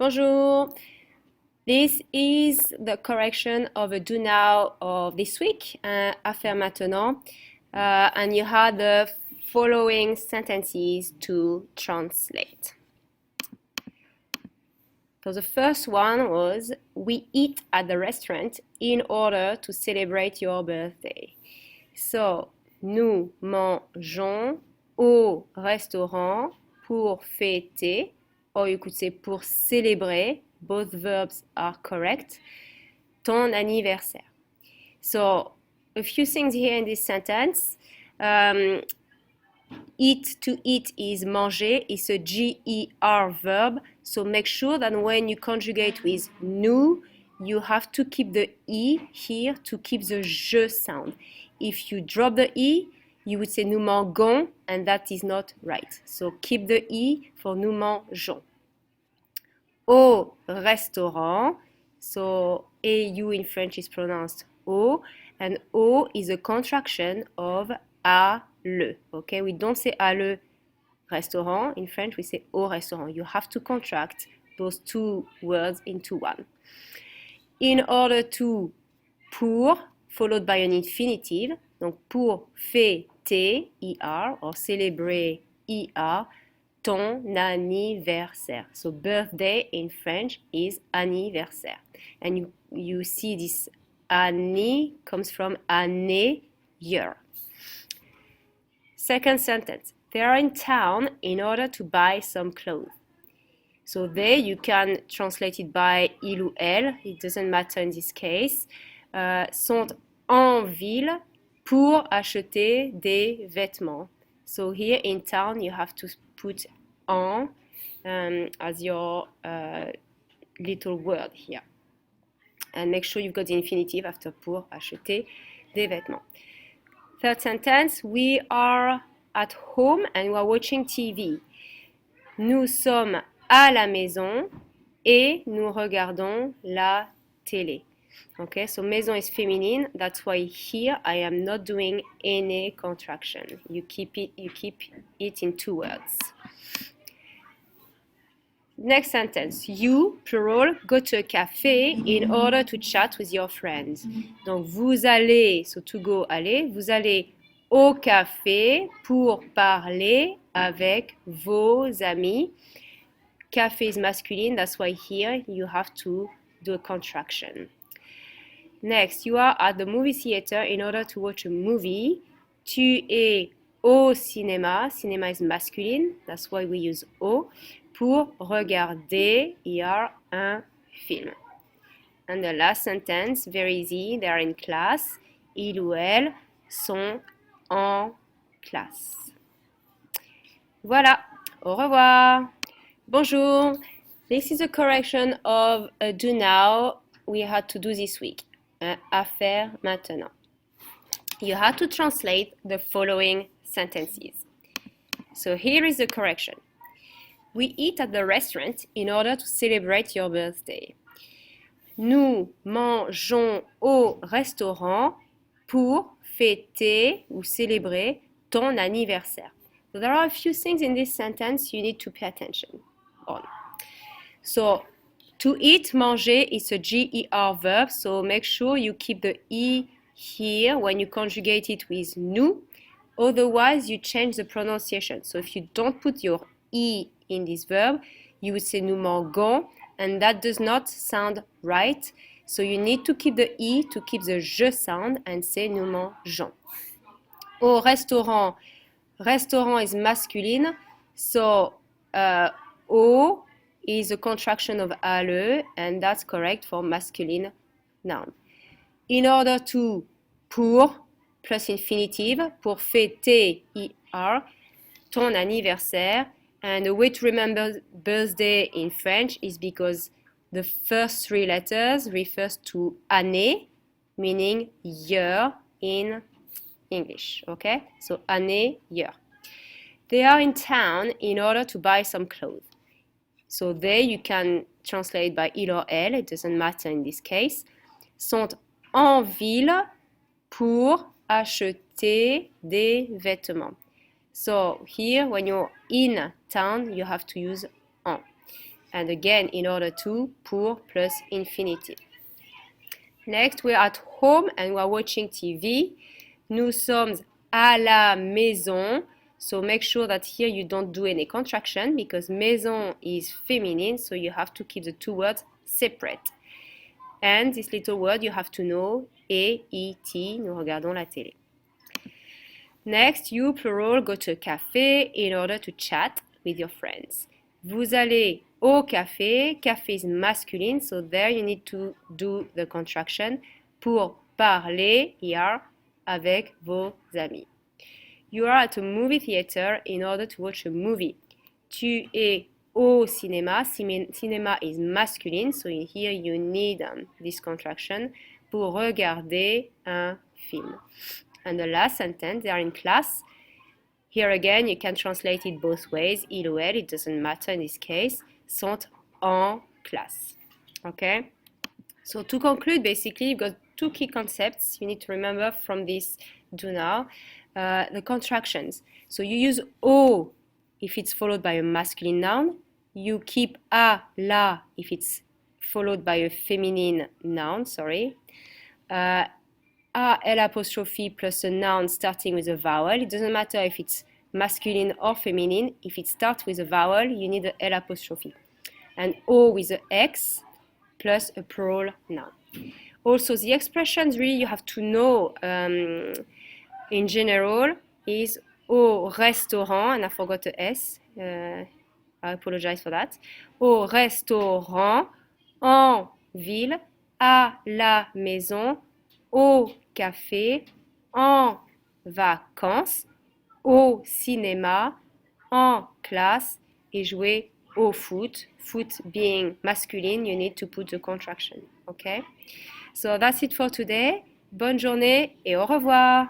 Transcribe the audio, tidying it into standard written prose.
Bonjour. This is the correction of a do now of this week, à faire maintenant, and you have the following sentences to translate. So the first one was, we eat at the restaurant in order to celebrate your birthday. So, nous mangeons au restaurant pour fêter, or you could say pour célébrer, both verbs are correct, ton anniversaire. So, a few things here in this sentence. Eat, to eat is manger, it's a GER verb, so make sure that when you conjugate with nous, you have to keep the E here to keep the je sound. If you drop the E, you would say nous mangeons, and that is not right. So keep the E for nous mangeons. Au restaurant, so AU in French is pronounced au, and au is a contraction of à le. Okay, we don't say à le restaurant. In French, we say au restaurant. You have to contract those two words into one. In order to, pour, followed by an infinitive. Donc, pour fêter, ER, or célébrer, ER, ton anniversaire. So, birthday in French is anniversaire. And you see this année comes from année, year. Second sentence, they are in town in order to buy some clothes. So they, you can translate it by il ou elle, it doesn't matter in this case, sont en ville pour acheter des vêtements. So here in town, you have to put en as your little word here. And make sure you've got the infinitive after pour acheter des vêtements. Third sentence, we are at home and we are watching TV. Nous sommes à la maison et nous regardons la télé. Okay, so maison is feminine. That's why here I am not doing any contraction. You keep it in two words. Next sentence, you, plural, go to a cafe in order to chat with your friends. Donc, vous allez, so to go, aller, vous allez au café pour parler avec vos amis. Café is masculine, that's why here you have to do a contraction. Next, you are at the movie theater in order to watch a movie. Tu es au cinéma, cinéma is masculine, that's why we use au, pour regarder un film. And the last sentence, very easy, they are in class. Il ou elle sont en classe. Voilà, au revoir. Bonjour. This is a correction of a do now we had to do this week. À faire maintenant. You had to translate the following sentences. So here is the correction. We eat at the restaurant in order to celebrate your birthday. Nous mangeons au restaurant pour fêter ou célébrer ton anniversaire. So there are a few things in this sentence you need to pay attention on. So, to eat, manger is a GER verb, so make sure you keep the E here when you conjugate it with nous. Otherwise, you change the pronunciation. So if you don't put your E in this verb, you would say nous mangeons, and that does not sound right. So you need to keep the E to keep the je sound and say nous mangeons. Au restaurant, restaurant is masculine, so au is a contraction of alle, and that's correct for masculine noun. In order to, pour, plus infinitive, pour fêter, ER, ton anniversaire. And the way to remember birthday in French is because the first three letters refers to année, meaning year in English, okay? So année, year. They are in town in order to buy some clothes. So they, you can translate by il or elle, it doesn't matter in this case. Sont en ville pour acheter des vêtements. So here, when you're in town, you have to use en. And again, in order to, pour plus infinitive. Next, we're at home and we're watching TV. Nous sommes à la maison. So make sure that here you don't do any contraction because maison is feminine, so you have to keep the two words separate. And this little word you have to know, et, nous regardons la télé. Next, you, plural, go to a café in order to chat with your friends. Vous allez au café. Café is masculine, so there you need to do the contraction pour parler here avec vos amis. You are at a movie theater in order to watch a movie. Tu es au cinéma. Cinéma is masculine, so here you need this contraction pour regarder un film. And the last sentence, they are in class. Here again, you can translate it both ways. Il ou elle, it doesn't matter in this case. Sont en classe. Okay? So to conclude, basically, you've got two key concepts you need to remember from this do now. The contractions. So you use au if it's followed by a masculine noun. You keep a, la if it's followed by a feminine noun, A L apostrophe plus a noun starting with a vowel. It doesn't matter if it's masculine or feminine. If it starts with a vowel, you need a L apostrophe. And O with a X plus a plural noun. Also, the expressions really you have to know in general is au restaurant, and I forgot the S. I apologize for that. Au restaurant, en ville, à la maison, au café, en vacances, au cinéma, en classe et jouer au foot. Foot being masculine, you need to put the contraction. Okay? So that's it for today. Bonne journée et au revoir.